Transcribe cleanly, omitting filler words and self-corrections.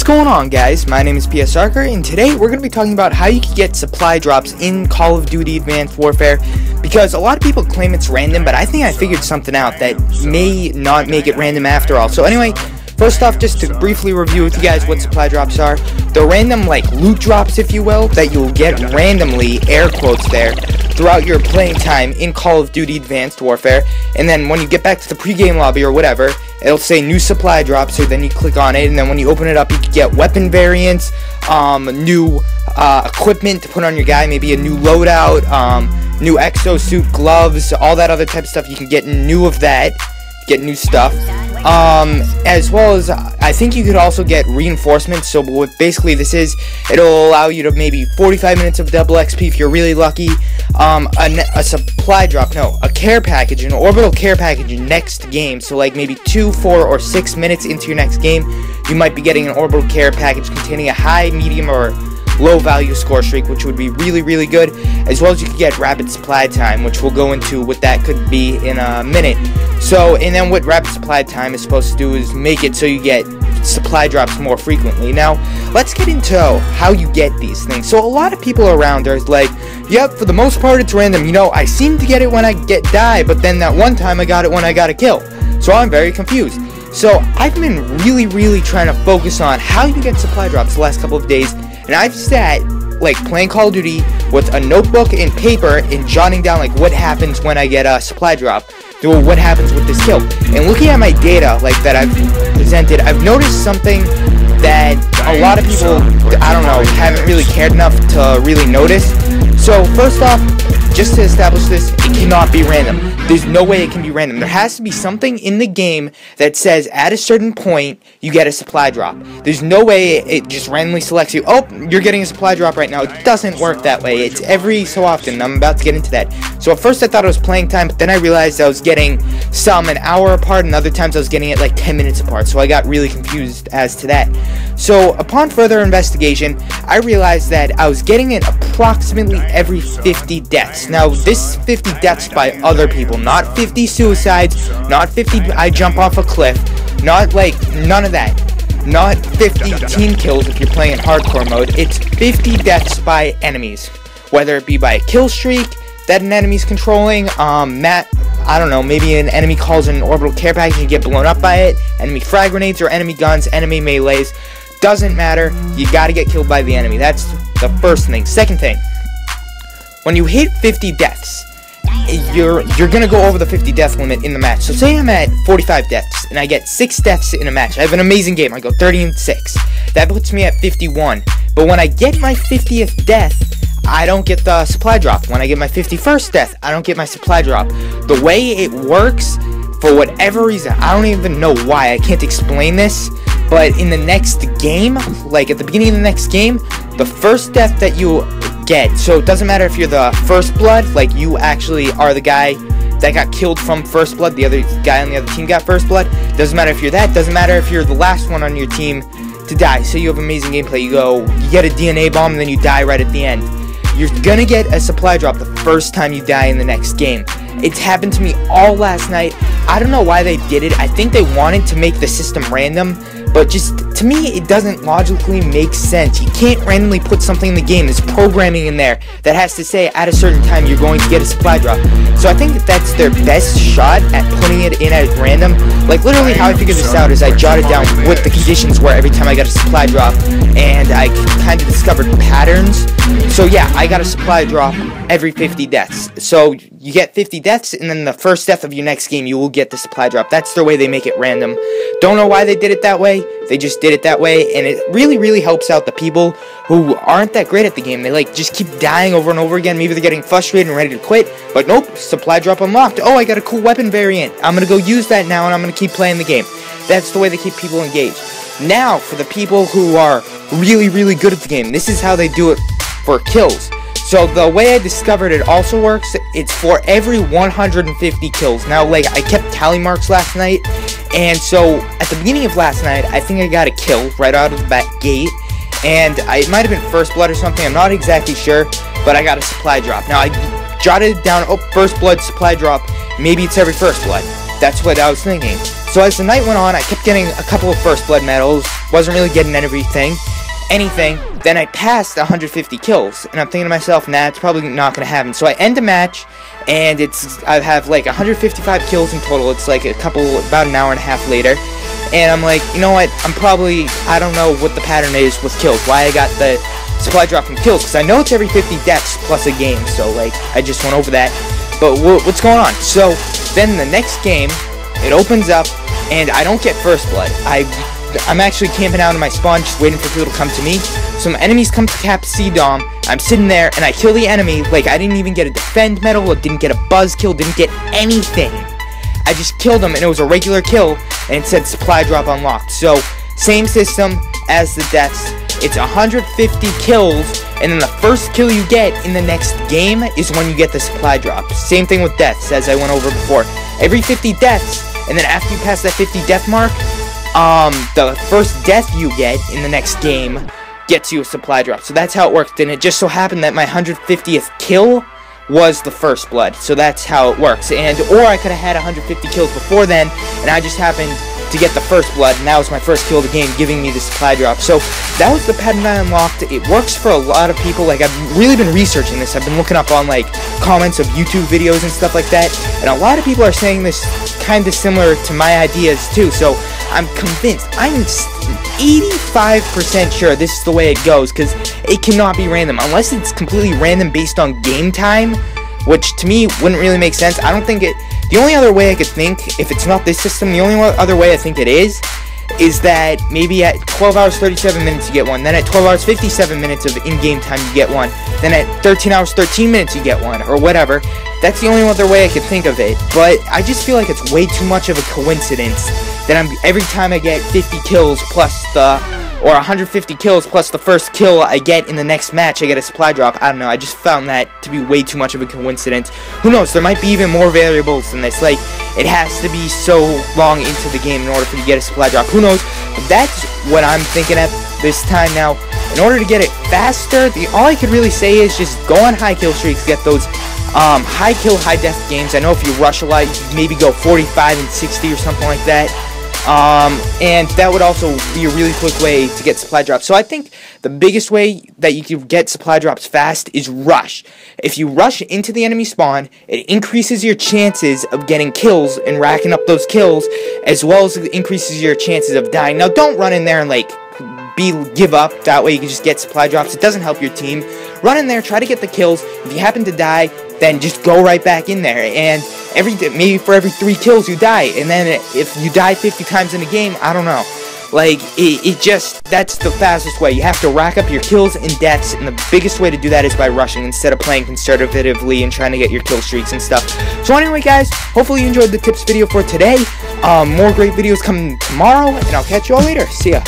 What's going on, guys? My name is PS Archer, and today we're going to be talking about how you can get supply drops in Call of Duty Advanced Warfare, because a lot of people claim it's random, but I think I figured something out that may not make it random after all. So anyway, first off, just to briefly review with you guys what supply drops are. They're random, like, loot drops, if you will, that you'll get randomly, air quotes there, throughout your playing time in Call of Duty Advanced Warfare. And then when you get back to the pregame lobby or whatever, it'll say new supply drop, so then you click on it, and then when you open it up, you can get weapon variants, new equipment to put on your guy, maybe a new loadout, new exosuit, gloves, all that other type of stuff. You can get new of that, get new stuff, as well as I think you could also get reinforcements. So what basically this is, it'll allow you to maybe 45 minutes of double XP if you're really lucky, a supply drop, no, a care package, an orbital care package next game. So like maybe 2, 4, or 6 minutes into your next game, you might be getting an orbital care package containing a high, medium, or low value score streak, which would be really good, as well as you could get rapid supply time, which we'll go into what that could be in a minute. So, and then what rapid supply time is supposed to do is make it so you get supply drops more frequently. Now, let's get into how you get these things. So a lot of people around are like, yep, for the most part it's random. You know, I seem to get it when I die, but then that one time I got it when I got a kill. So I'm very confused. So I've been really trying to focus on how you get supply drops the last couple of days, and I've sat like playing Call of Duty with a notebook and paper and jotting down like what happens when I get a supply drop, or what happens with this kill. And looking at my data like that I've presented, I've noticed something that a lot of people, I don't know, haven't really cared enough to really notice. So first off, just to establish this, it cannot be random. There's no way it can be random. There has to be something in the game that says at a certain point you get a supply drop. There's no way it just randomly selects you. Oh, you're getting a supply drop right now. It doesn't work that way. It's every so often. I'm about to get into that. So at first I thought it was playing time, but then I realized I was getting some an hour apart, and other times I was getting it like 10 minutes apart. So I got really confused as to that. So upon further investigation, I realized that I was getting it approximately every 50 deaths. Now, this 50 deaths by other people, not 50 suicides, not 50 I jump off a cliff, not like none of that. Not 50 team kills if you're playing in hardcore mode. It's 50 deaths by enemies, whether it be by a kill streak that an enemy's controlling, I don't know, maybe an enemy calls in an orbital care package and you get blown up by it, enemy frag grenades or enemy guns, enemy melees, doesn't matter, you gotta get killed by the enemy. That's the first thing. Second thing, when you hit 50 deaths, you're gonna go over the 50 death limit in the match. So say I'm at 45 deaths and I get 6 deaths in a match. I have an amazing game. I go 30-6. That puts me at 51. But when I get my 50th death, I don't get the supply drop. When I get my 51st death, I don't get my supply drop. The way it works, for whatever reason, I don't even know why, I can't explain this, but in the next game, like at the beginning of the next game, the first death that you get, so it doesn't matter if you're the first blood, like you actually are the guy that got killed from first blood, the other guy on the other team got first blood, doesn't matter if you're that, doesn't matter if you're the last one on your team to die. So you have amazing gameplay, you get a DNA bomb and then you die right at the end. You're gonna get a supply drop the first time you die in the next game. It's happened to me all last night. I don't know why they did it. I think they wanted to make the system random, but just, to me, it doesn't logically make sense. You can't randomly put something in the game. There's programming in there that has to say at a certain time you're going to get a supply drop. So I think that that's their best shot at putting it in at random. Like, literally how I figured this out is I jotted down what the conditions were every time I got a supply drop, and I kind of discovered patterns. So yeah, I got a supply drop every 50 deaths. So you get 50 deaths, and then the first death of your next game, you will get the supply drop. That's the way they make it random. Don't know why they did it that way. They just did it that way, and it really helps out the people who aren't that great at the game. They like just keep dying over and over again. Maybe they're getting frustrated and ready to quit, but nope, supply drop unlocked. Oh, I got a cool weapon variant. I'm gonna go use that now, and I'm gonna keep playing the game. That's the way they keep people engaged. Now, for the people who are really good at the game, this is how they do it for kills. So the way I discovered it also works, it's for every 150 kills. Now, like, I kept tally marks last night, and so at the beginning of last night, I think I got a kill right out of the back gate, and it might have been first blood or something, I'm not exactly sure, but I got a supply drop. Now, I jotted down, oh, first blood supply drop, maybe it's every first blood. That's what I was thinking. So as the night went on, I kept getting a couple of first blood medals, wasn't really getting anything. Then I passed 150 kills, and I'm thinking to myself, nah, it's probably not going to happen. So I end the match, and I have like 155 kills in total. It's like about an hour and a half later, and I'm like, you know what, I don't know what the pattern is with kills, why I got the supply drop from kills, because I know it's every 50 deaths plus a game, so like, I just went over that. But what's going on? So then the next game, it opens up, and I don't get first blood. I'm actually camping out in my spawn, just waiting for people to come to me. Some enemies come to cap C-Dom. I'm sitting there, and I kill the enemy. Like, I didn't even get a defend medal, I didn't get a buzz kill, didn't get anything. I just killed him, and it was a regular kill, and it said supply drop unlocked. So, same system as the deaths. It's 150 kills, and then the first kill you get in the next game is when you get the supply drop. Same thing with deaths, as I went over before. Every 50 deaths, and then after you pass that 50 death mark, the first death you get in the next game gets you a supply drop. So that's how it worked, and it just so happened that my 150th kill was the first blood. So that's how it works. Or I could have had 150 kills before then, and I just happened to get the first blood, and that was my first kill of the game, giving me the supply drop. So that was the pattern I unlocked. It works for a lot of people. Like, I've really been researching this. I've been looking up on like comments of YouTube videos and stuff like that, and a lot of people are saying this kind of similar to my ideas too. So I'm convinced, I'm 85% sure this is the way it goes, because it cannot be random unless it's completely random based on game time, which to me wouldn't really make sense. I don't think it. The only other way I could think, if it's not this system, the only other way I think it is that maybe at 12 hours 37 minutes you get one, then at 12 hours 57 minutes of in-game time you get one, then at 13 hours 13 minutes you get one, or whatever. That's the only other way I could think of it, but I just feel like it's way too much of a coincidence that every time I get 50 kills plus or 150 kills plus the first kill I get in the next match, I get a supply drop. I don't know, I just found that to be way too much of a coincidence. Who knows, there might be even more variables than this, like, it has to be so long into the game in order for you to get a supply drop. Who knows, but that's what I'm thinking at this time now. In order to get it faster, all I could really say is just go on high kill streaks, get those high kill, high death games. I know if you rush a lot, you can maybe go 45 and 60 or something like that. And that would also be a really quick way to get supply drops. So I think the biggest way that you can get supply drops fast is rush. If you rush into the enemy spawn, it increases your chances of getting kills and racking up those kills, as well as it increases your chances of dying. Now, don't run in there and like give up. That way you can just get supply drops. It doesn't help your team. Run in there, try to get the kills. If you happen to die, then just go right back in there. And maybe for every 3 kills you die. And then if you die 50 times in a game, I don't know. Like, that's the fastest way. You have to rack up your kills and deaths, and the biggest way to do that is by rushing instead of playing conservatively and trying to get your kill streaks and stuff. So anyway, guys, hopefully you enjoyed the tips video for today. More great videos coming tomorrow, and I'll catch you all later. See ya.